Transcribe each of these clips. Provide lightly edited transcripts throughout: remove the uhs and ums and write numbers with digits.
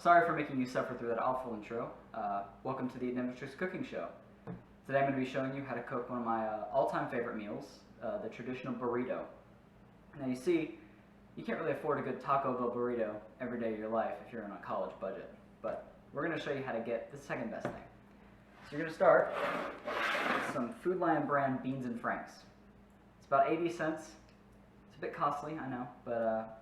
sorry for making you suffer through that awful intro. Welcome to the Adnevetres cooking show. Today I'm going to be showing you how to cook one of my all-time favorite meals, the traditional burrito. Now you see, you can't really afford a good Taco Bell burrito every day of your life if you're on a college budget, but we're going to show you how to get the second best thing. So you're going to start with some Food Lion brand beans and franks. It's about 80 cents. It's a bit costly, I know, but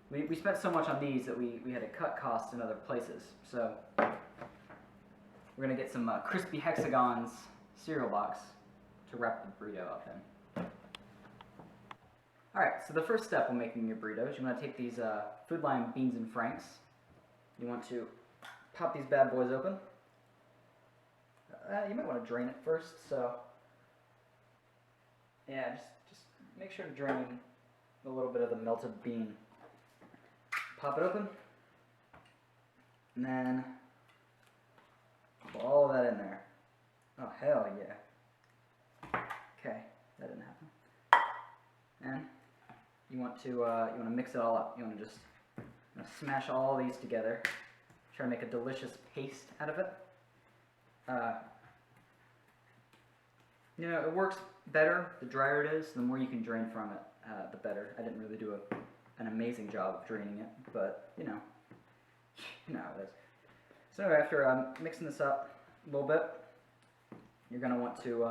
we spent so much on these that we had to cut costs in other places. So we're going to get some crispy hexagons cereal box to wrap the burrito up in. Alright, so the first step when making your burritos, you want to take these Food Lion beans and franks. You want to pop these bad boys open. You might want to drain it first, so yeah, just make sure to drain a little bit of the melted bean. Pop it open, and then put all of that in there. Oh, hell yeah. Okay, that didn't happen. And you want to mix it all up. You want to just smash all these together. Try to make a delicious paste out of it. You know, it works better the drier it is. The more you can drain from it, the better. I didn't really do an amazing job of draining it, but you know how it is. So after mixing this up a little bit, you're going to want to,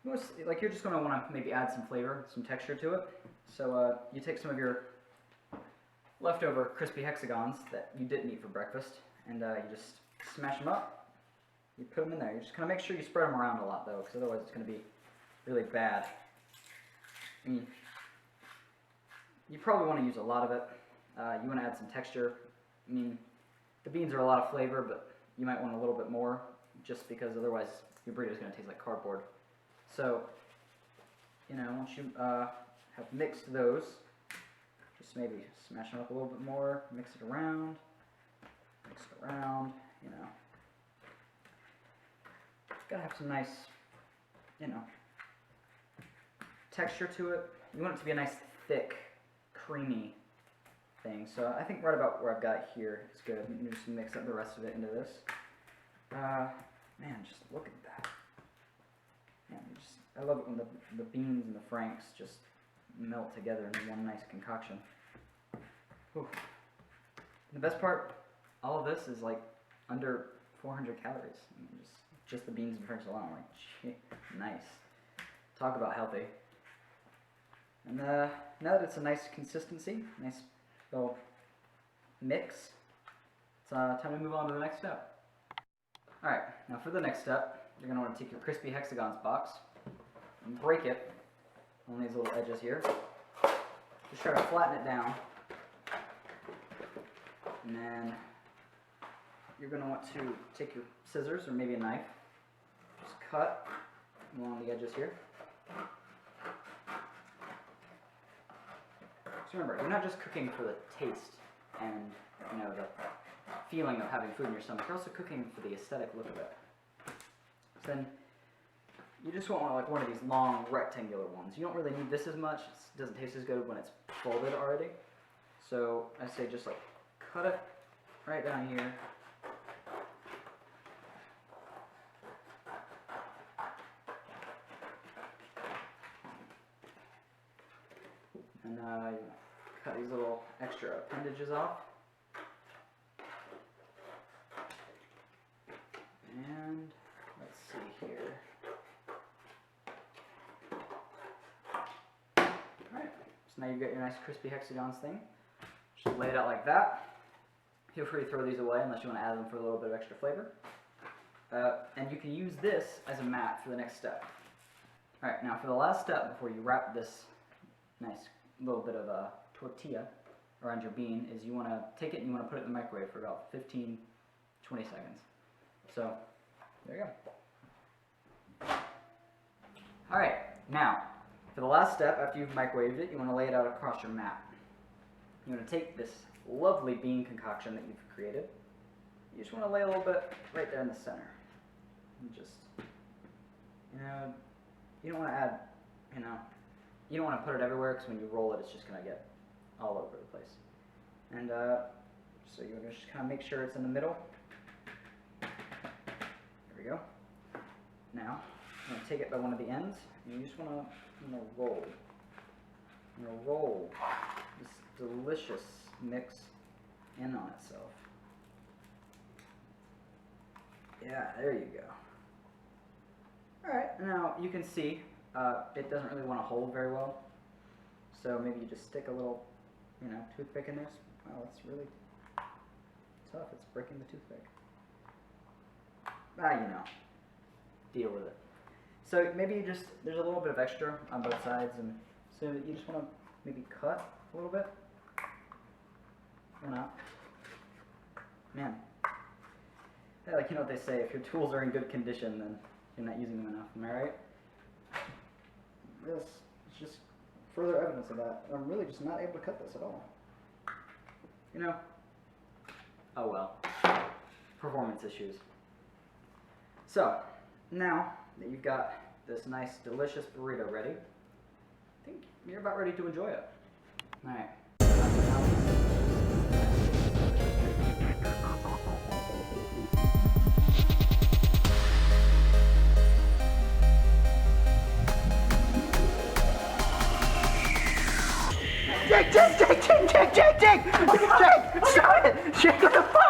you're just going to want to maybe add some flavor, some texture to it. So you take some of your leftover crispy hexagons that you didn't eat for breakfast, and you just smash them up. You put them in there. You just kind of make sure you spread them around a lot, though, because otherwise it's going to be really bad. I mean, you probably want to use a lot of it. You want to add some texture. I mean, the beans are a lot of flavor, but you might want a little bit more, just because otherwise your burrito is going to taste like cardboard. So, you know, once you have mixed those, just maybe smash them up a little bit more, mix it around, you know. It's got to have some nice, you know, texture to it. You want it to be a nice, thick, creamy thing. So I think right about where I've got it here is good. You can just mix up the rest of it into this. Man, just look at that. Man, I love it when the beans and the franks just melt together in one nice concoction. Whew. The best part, all of this is like under 400 calories. I mean, just the beans and franks alone. Like, gee, nice. Talk about healthy. And now that it's a nice consistency, nice little mix, it's time to move on to the next step. Alright, now for the next step, you're going to want to take your crispy hexagons box and break it on these little edges here. Just try to flatten it down. And then you're going to want to take your scissors or maybe a knife, just cut along the edges here. So remember, you're not just cooking for the taste and, you know, the feeling of having food in your stomach. You're also cooking for the aesthetic look of it. So then you just want like one of these long rectangular ones. You don't really need this as much. It doesn't taste as good when it's folded already. So I say just like cut it right down here. And cut these little extra appendages off. And let's see here. Alright, so now you've got your nice crispy hexagons thing. Just lay it out like that. Feel free to throw these away unless you want to add them for a little bit of extra flavor. And you can use this as a mat for the next step. Alright, now for the last step before you wrap this nice little bit of a tortilla around your bean is you want to take it and you want to put it in the microwave for about 15-20 seconds. So, there you go. Alright, now, for the last step, after you've microwaved it, you want to lay it out across your mat. You want to take this lovely bean concoction that you've created. You just want to lay a little bit right there in the center. And just, you know, you don't want to add, you know, you don't want to put it everywhere because when you roll it, it's just going to get all over the place. And So you want to just kind of make sure it's in the middle. There we go. Now, I'm going to take it by one of the ends, and you just want to roll. I'm going to roll this delicious mix in on itself. Yeah, there you go. Alright, now you can see it doesn't really want to hold very well. So maybe you just stick a little, toothpick in there. Wow, that's really tough. It's breaking the toothpick. Deal with it. So maybe there's a little bit of extra on both sides, and so you just want to maybe cut a little bit. Or not. Man. Yeah, like, what they say, if your tools are in good condition, then you're not using them enough. Am I right? This is just further evidence of that. I'm really just not able to cut this at all. Oh well. Performance issues. So, now that you've got this nice, delicious burrito ready, I think you're about ready to enjoy it. Alright. Jake! Jake! Stop it! Jake, what the fuck?